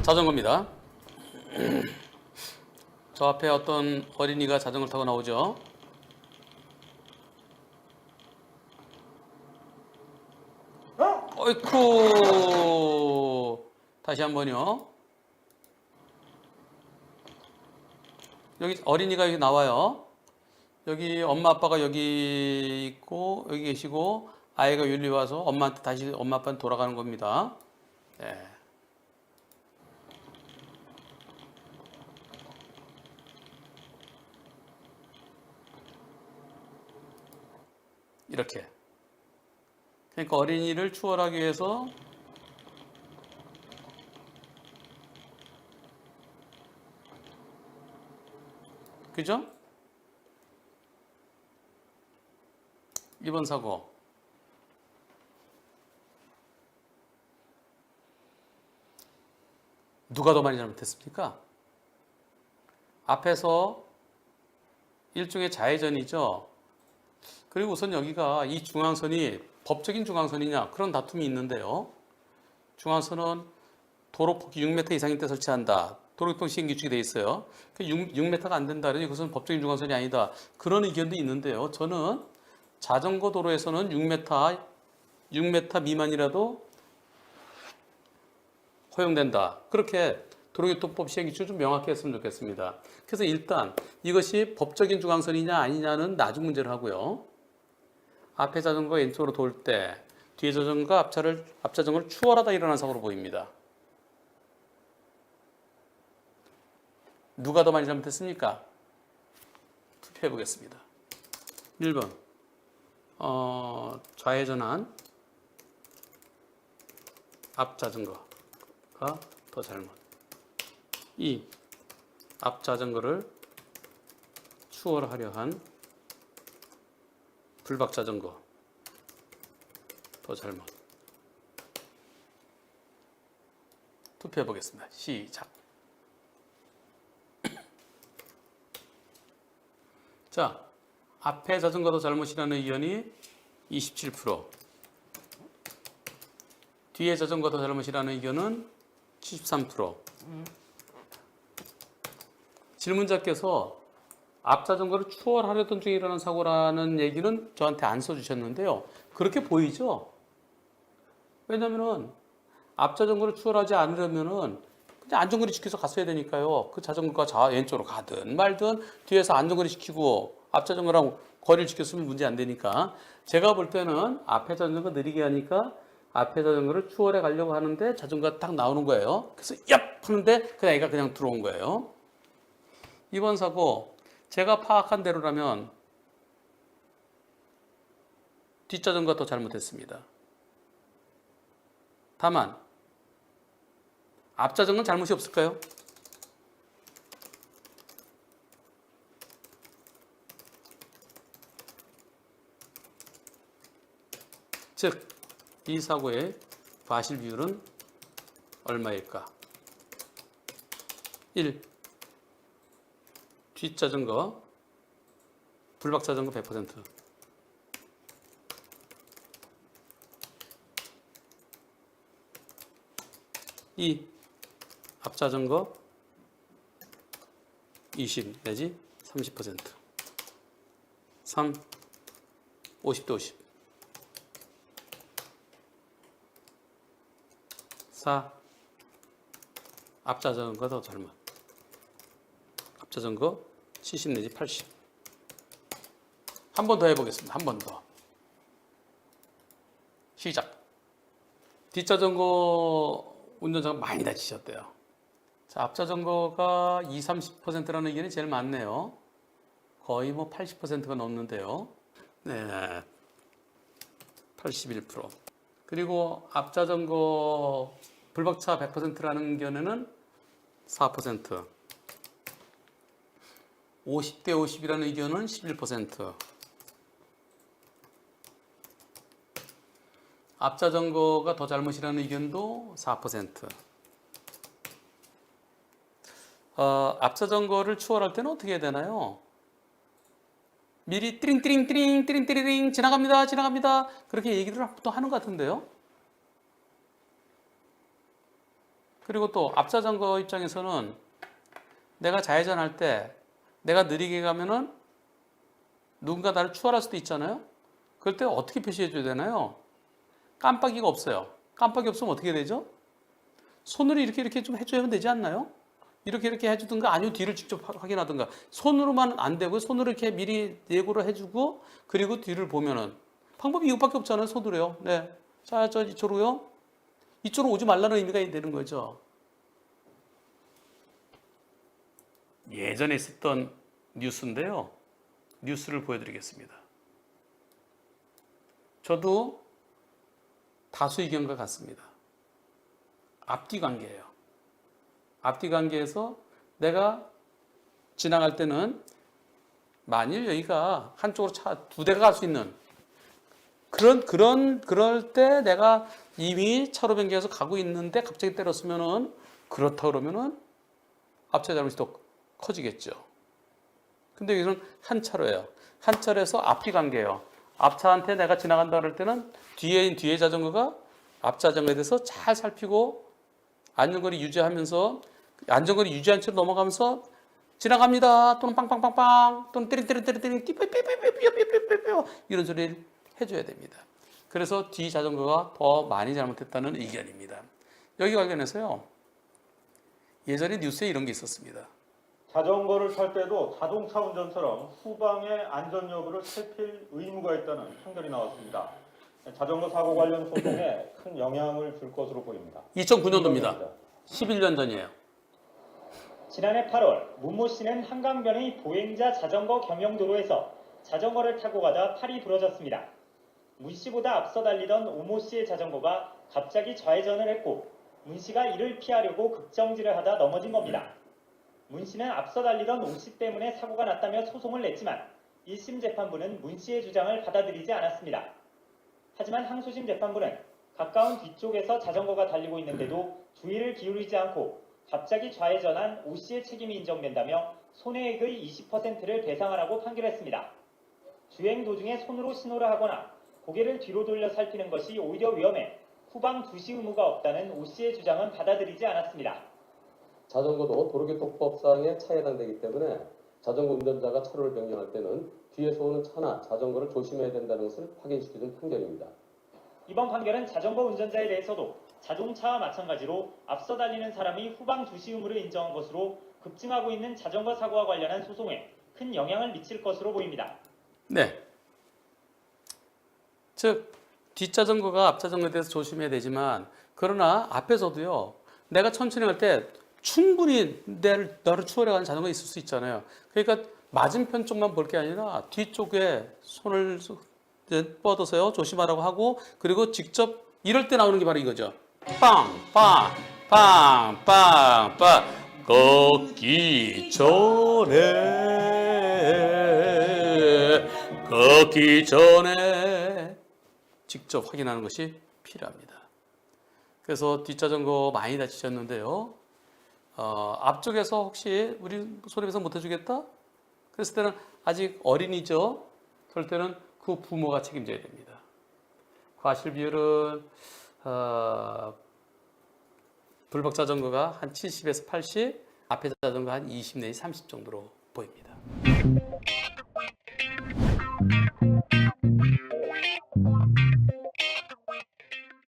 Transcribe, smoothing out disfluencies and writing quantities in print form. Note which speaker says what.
Speaker 1: 자전거입니다. 저 앞에 어떤 어린이가 자전거를 타고 나오죠. 어이쿠. 다시 한번요. 여기 어린이가 여기 나와요. 여기 엄마 아빠가 여기 있고 여기 계시고 아이가 여기 와서 엄마한테 다시 엄마 아빠한테 돌아가는 겁니다. 네. 이렇게. 그러니까 어린이를 추월하기 위해서 그죠? 이번 사고 누가 더 많이 잘못했습니까? 앞에서 일종의 좌회전이죠. 그리고 우선 여기가 이 중앙선이 법적인 중앙선이냐 그런 다툼이 있는데요. 중앙선은 도로 폭이 6m 이상일 때 설치한다. 도로교통 시행 규칙이 돼 있어요. 6m가 안 된다. 그러니 그것은 법적인 중앙선이 아니다. 그런 의견도 있는데요. 저는 자전거 도로에서는 6m 미만이라도 허용된다. 그렇게 도로교통법 시행 규칙을 좀 명확히 했으면 좋겠습니다. 그래서 일단 이것이 법적인 중앙선이냐 아니냐는 나중 문제를 하고요. 앞에 자전거 왼쪽으로 돌 때 뒤에 자전거가 앞자전거를 추월하다 일어난 사고로 보입니다. 누가 더 많이 잘못했습니까? 투표해 보겠습니다. 1번 좌회전한 앞자전거가 더 잘못. 2. 앞자전거를 추월하려 한 불박자전거 더 잘못. 투표해 보겠습니다. 시작. 자, 앞에 자전거 더 잘못이라는 의견이 27%, 뒤에 자전거 더 잘못이라는 의견은 73%. 질문자께서 앞자전거를 추월하려던 중에 일어난 사고라는 얘기는 저한테 안 써주셨는데요. 그렇게 보이죠? 왜냐면은 앞자전거를 추월하지 않으려면은 그냥 안전거리 지켜서 갔어야 되니까요. 그 자전거가 왼쪽으로 가든 말든 뒤에서 안전거리 지키고 앞자전거랑 거리를 지켰으면 문제 안 되니까 제가 볼 때는 앞에 자전거 느리게 하니까 앞에 자전거를 추월해 가려고 하는데 자전거가 딱 나오는 거예요. 그래서 얍! 하는데 그냥 애가 그냥 들어온 거예요. 이번 사고 제가 파악한 대로라면 뒷자전거가 더 잘못했습니다. 다만 앞자전거는 잘못이 없을까요? 즉, 이 사고의 과실 비율은 얼마일까? 1. 뒷자전거, 불박자전거 100%. 2. 앞자전거 20 내지 30%. 3. 50대 50. 4. 앞자전거 더 잘못. 앞자전거 70 내지 80. 한 번 더 해보겠습니다. 한 번 더. 시작. 뒷자전거 운전자가 많이 다치셨대요. 자, 앞자전거가 20-30%라는 의견이 제일 많네요. 거의 뭐 80%가 넘는데요. 네, 81%. 그리고 앞자전거 불박차 100%라는 의견에는 4%. 50대 50이라는 의견은 11%. 앞자전거가 더 잘못이라는 의견도 4%. 앞자전거를 추월할 때는 어떻게 해야 되나요? 미리 띠링띠링띠링 지나갑니다 그렇게 얘기를 또 하는 것 같은데요. 그리고 또 앞자전거 입장에서는 내가 좌회전할 때 내가 느리게 가면은 누군가 나를 추월할 수도 있잖아요. 그럴 때 어떻게 표시해 줘야 되나요? 깜빡이가 없어요. 깜빡이 없으면 어떻게 되죠? 손으로 이렇게 좀 해줘야 되지 않나요? 이렇게 해주든가 아니면 뒤를 직접 확인하든가. 손으로만 안 되고 손으로 이렇게 미리 예고를 해주고 그리고 뒤를 보면은 방법이 이것밖에 없잖아요. 손으로요. 네. 자, 저 이쪽으로요. 이쪽으로 오지 말라는 의미가 되는 거죠. 예전에 있었던 뉴스인데요. 뉴스를 보여드리겠습니다. 저도 다수 의견과 같습니다. 앞뒤 관계예요. 앞뒤 관계에서 내가 지나갈 때는 만일 여기가 한쪽으로 차 두 대가 갈 수 있는 그럴 때 내가 이미 차로 변경해서 가고 있는데 갑자기 때렸으면은 그렇다 그러면은 앞차 잘못이 더 커지겠죠. 근데 여기는 한 차로예요. 한 차로에서 앞뒤 관계예요. 앞차한테 내가 지나간다 그럴 때는 뒤에 자전거가 앞 자전거에 대해서 잘 살피고 안전거리 유지하면서 안전거리 유지한 채로 넘어가면서 지나갑니다. 또는 빵빵빵빵 또는 띠링띠링띠링 띠삐삐삐삐삐삐삐삐 이런 소리를 해줘야 됩니다. 그래서 뒤 자전거가 더 많이 잘못했다는 의견입니다. 여기 관련해서요. 예전에 뉴스에 이런 게 있었습니다.
Speaker 2: 자전거를 탈 때도 자동차 운전처럼 후방의 안전 여부를 살필 의무가 있다는 판결이 나왔습니다. 자전거 사고 관련 소송에 큰 영향을 줄 것으로 보입니다.
Speaker 1: 2009년도입니다. 11년 전이에요.
Speaker 3: 지난해 8월 문모 씨는 한강변의 보행자 자전거 경영도로에서 자전거를 타고 가다 팔이 부러졌습니다. 문 씨보다 앞서 달리던 오모 씨의 자전거가 갑자기 좌회전을 했고 문 씨가 이를 피하려고 급정지를 하다 넘어진 겁니다. 문 씨는 앞서 달리던 오 씨 때문에 사고가 났다며 소송을 냈지만 1심 재판부는 문 씨의 주장을 받아들이지 않았습니다. 하지만 항소심 재판부는 가까운 뒤쪽에서 자전거가 달리고 있는데도 주의를 기울이지 않고 갑자기 좌회전한 오 씨의 책임이 인정된다며 손해액의 20%를 배상하라고 판결했습니다. 주행 도중에 손으로 신호를 하거나 고개를 뒤로 돌려 살피는 것이 오히려 위험해 후방 주시 의무가 없다는 오 씨의 주장은 받아들이지 않았습니다.
Speaker 4: 자전거도 도로교통법상에 차에 해당되기 때문에 자전거 운전자가 차로를 변경할 때는 뒤에서 오는 차나 자전거를 조심해야 된다는 것을 확인시켜준 판결입니다.
Speaker 3: 이번 판결은 자전거 운전자에 대해서도 자동차와 마찬가지로 앞서 달리는 사람이 후방 주시 의무를 인정한 것으로 급증하고 있는 자전거 사고와 관련한 소송에 큰 영향을 미칠 것으로 보입니다.
Speaker 1: 네. 즉 뒷자전거가 앞자전거에 대해서 조심해야 되지만 그러나 앞에서도요. 내가 천천히 갈 때 충분히 나를 추월해가는 자전거가 있을 수 있잖아요. 그러니까 맞은편 쪽만 볼 게 아니라 뒤쪽에 손을 뻗어서요. 조심하라고 하고 그리고 직접 이럴 때 나오는 게 바로 이거죠. 빵, 빵, 빵, 빵, 빵. 걷기 전에 직접 확인하는 것이 필요합니다. 그래서 뒷자전거 많이 다치셨는데요. 앞쪽에서 혹시 우리 소리에서 못 해주겠다? 그랬을 때는 아직 어린이죠. 그럴 때는 그 부모가 책임져야 됩니다. 과실 비율은 불박 자전거가 한 70에서 80, 앞에 자전거 한 20 내지 30 정도로 보입니다.